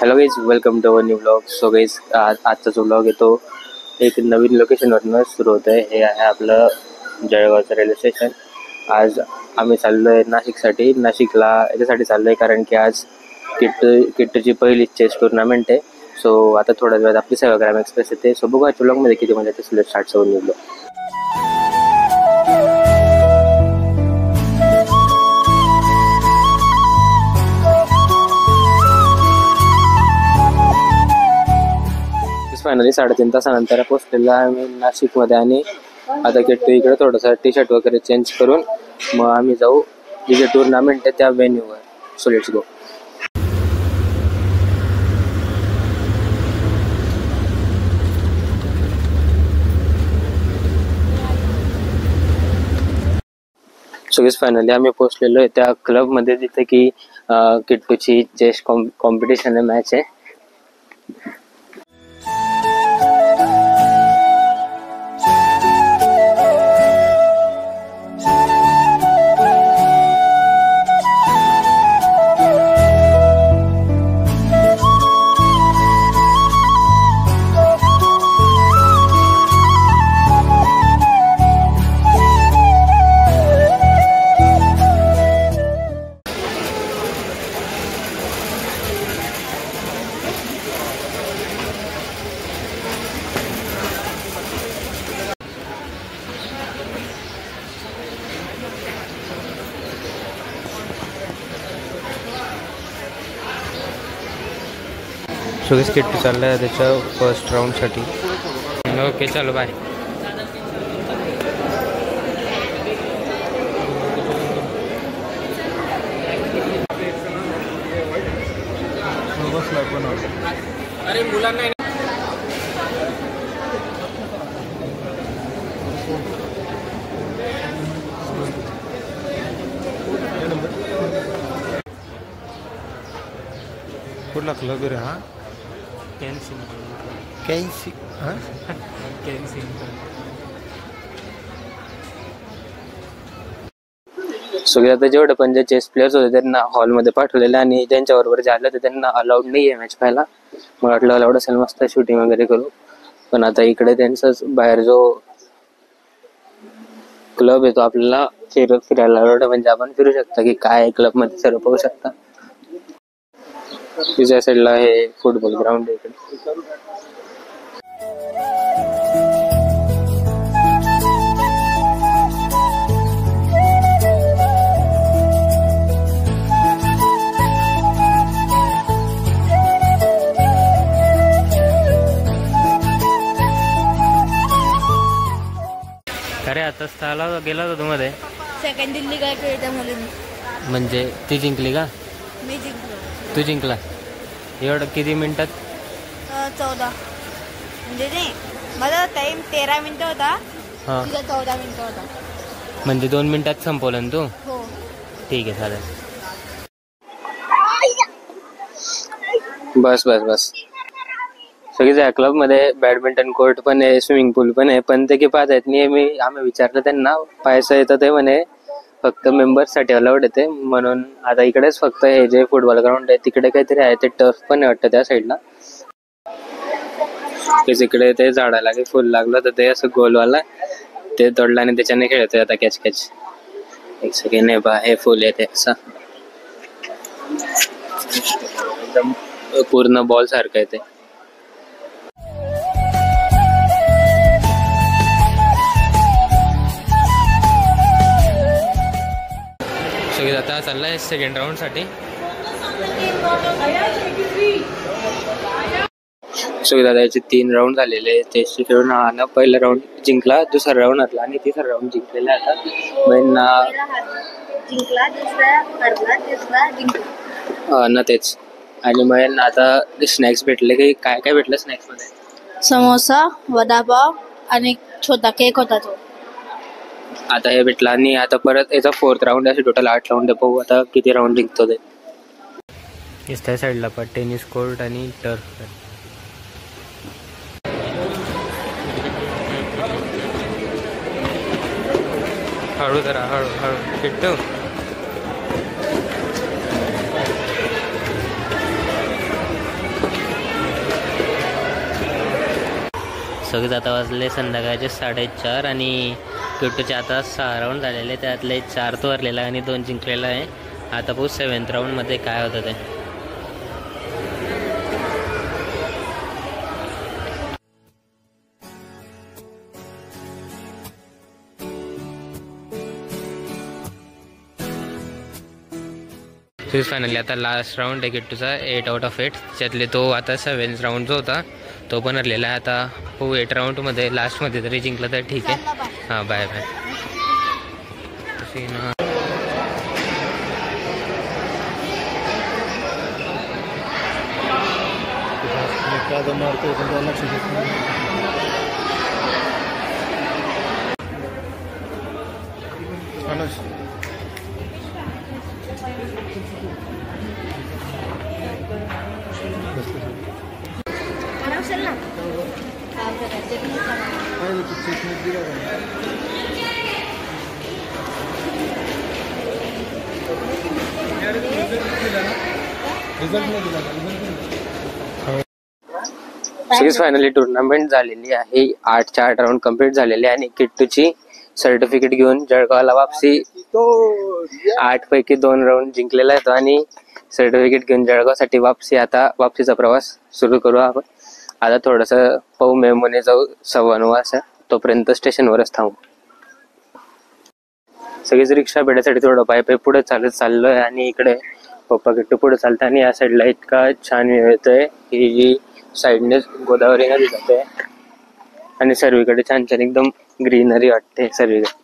Hello guys, welcome to our new blog. So guys, आजचा जो blog आहे तो एक नवीन लोकेशनवरनं सुरू होत आहे. हे आहे आपलं जळगावचं रेल्वे स्टेशन. आज आम्ही चाललो आहे नाशिकसाठी. नाशिकला याच्यासाठी चाललो आहे कारण की आज किट्टूची पहिली चेस टुर्नामेंट आहे. सो आता थोड्या वेळात आपली सेवाग्राम एक्सप्रेस येते. सो बघू आजच्या ब्लॉगमध्ये किती मजा येते. स्टार्ट होऊन निघलो. फायनली 3.5 तासानंतर पोहोचलेला आम्ही नाशिकमध्ये. आणि आता किट्टू इकडे थोडंसं टी शर्ट वगैरे चेंज करून मग आम्ही जाऊ जिथे टुर्नामेंट आहे त्या व्हेन्यूवर. So let's go. So finally आम्ही पोहोचलेलो आहे त्या क्लबमध्ये जिथे की किट्टूची चेस कॉम्पिटिशन आहे, मॅच आहे. सुरेश किट्टू चालला आहे त्याच्या फर्स्ट राऊंडसाठी. ओके, चलो बाय. अरे मुलांना कुठला क्लब रे हा? कॅन्सी हां कॅन्सी. सो आता जेवढे पण जे चेस प्लेयर्स होते त्यांना हॉलमध्ये पाठवलेले आणि त्यांच्याबरोबर जे आलं ते त्यांना अलाउड नाही आहे मॅच पाहायला. मला वाटलं अलाउड असेल मस्त शूटिंग वगैरे करू, पण आता इकडे त्यांचाच बाहेर जो क्लब आहे तो आपल्याला फिरायला अलाउड, म्हणजे आपण फिरू शकता की काय क्लबमध्ये सर्व पाहू शकता. तिच्या साईडला हे फुटबॉल ग्राउंड आहे इकडे. अरे आता स्थळाला गेला होता मध्ये सेकंड दिल्ली काय खेळत्या मुलींनी. म्हणजे ती जिंकली का? मी जिंकलो. तू जिंकला? एवढं किती मिनिटात? 14. म्हणजे नाही, माझा टाइम 13 मिनिटं होता, तिचा 14 मिनिटं होता. म्हणजे 2 मिनिटात संपवलं ना तू? हो. ठीक आहे, चालेल. बस बस बस. सगळीच क्लब मध्ये बॅडमिंटन कोर्ट पण आहे, स्विमिंग पूल पण आहे, पण ते की पाहत आहेत नाही. आम्ही विचारलं त्यांना, पैसा येतं ते म्हणे फक्त मेंबर्स साठी अलाउड येते. म्हणून आता इकडेच फक्त हे जे फुटबॉल ग्राउंड आहे तिकडे काहीतरी आहे, ते टर्फ पण आहे वाटतं त्या साईडला. तेच इकडे ते झाडाला काही फुल लागलं तर ते असं गोलवाला ते तोडलं आणि त्याच्याने खेळतोय आता कॅच कॅच. एक सेकंड, नाही बा हे फुल आहे ते असं एकदम पूर्ण बॉल सारखं आहे ते. आता चाललाय सेकंड राऊंड साठी. सो दादा याचे 3 राऊंड झालेले. ते खेळून हा पहिला राऊंड जिंकला, दुसरा राऊंड हरला आणि तिसरा राऊंड जिंकलेला. आता जिंकला, दुसरा हरला, तिसरा जिंकला ना तेच. आणि मग आता स्नॅक्स भेटले की काय काय भेटलं स्नॅक्स मध्ये? समोसा, वडापाव आणि छोटा केक होता तो. आता हे भेटला आणि आता परत याचा 4th राऊंड आहे. टोटल 8 राऊंड आहे. पाहू आता किती राऊंड जिंकतो ते. त्या साईडला पण टेनिस कोर्ट आणि टर्फ. हळू जरा हळू हळू किट्टू. सगळेच आता वाजले संध्याकाळचे 4:30 आणि किट्टूचे आता 6 राऊंड झालेले, त्यातले 4 तो हरलेला आणि 2 जिंकलेला आहे. आता पाहू 7th राऊंडमध्ये काय होतं ते. फायनली आता लास्ट राऊंड आहे किट्टूचा 8 आउट ऑफ 8, त्यातले तो आता 7th राऊंड जो होता तो पण हरलेला आहे. आता हो 8 राऊंडमध्ये लास्टमध्ये तरी जिंकला तर ठीक आहे. हां bye bye. Series finally tournament झालेली आहे. 8च्या 8 राऊंड कंप्लीट झालेले आणि किट्टूची सर्टिफिकेट घेऊन जळगावला वापसी. 8 पैकी 2 राऊंड जिंकलेला आहे तो आणि सर्टिफिकेट घेऊन जळगावसाठी वापसी. आता वापसीचा प्रवास सुरू करू आपण. आता थोडंसं पाहू मेमोने जाऊ 9:15 वाजता, तोपर्यंत स्टेशनवरच थांबू. सगळीच रिक्षा भेटायसाठी थोडं पाय पुढे चालत चाललोय आणि इकडे पप्पा किट्टू पुढे चालतं आणि या साईडला इतका छान व्ह्यू येतोय. ही जी साईडने गोदावरी नदी जाते आणि सर्वीकडे छान छान एकदम ग्रीनरी वाटते सर्वीकडे.